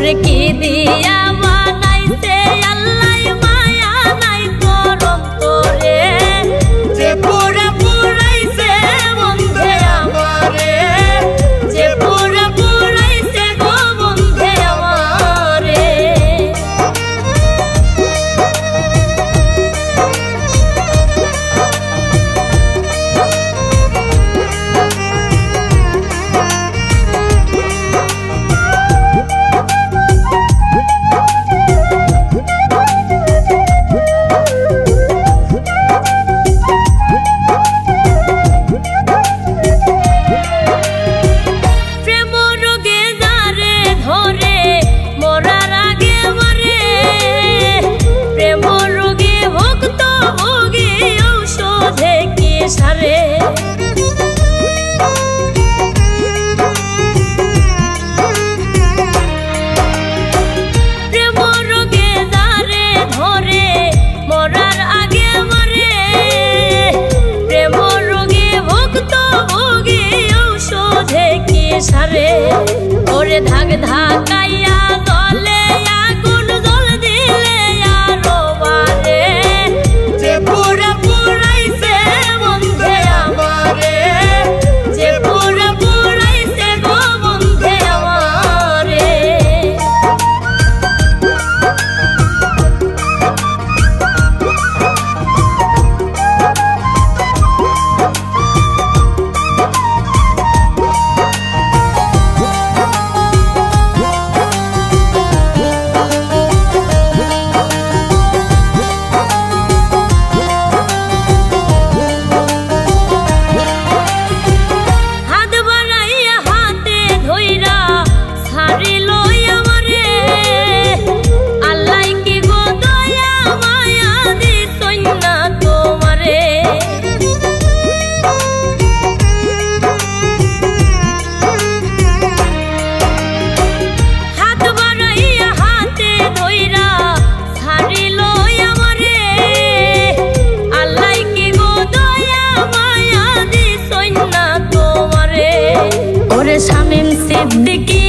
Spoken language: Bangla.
ওরে কি দিয়া বানাইছে আল্লাহ মায়া নাই করম তোরে যে পুরা পুরাইছে বন্ধে আমারে যে পুরা পুরাইছে গো বন্ধে আমারে সারে প্রেম রোগে যারে ধরে মরার আগে মরে প্রেম রোগে ভুক্ত ভোগী ঔষধে কি সারে ওরে ধাক ধাকাইয়া জলে আগুন জল দিলে আরো বারে যে পুরা পুরাইছে বন্ধে আমারে যে পুরা পুরাইছে গো বন্ধে আমারে শামীম সিদ্দিকী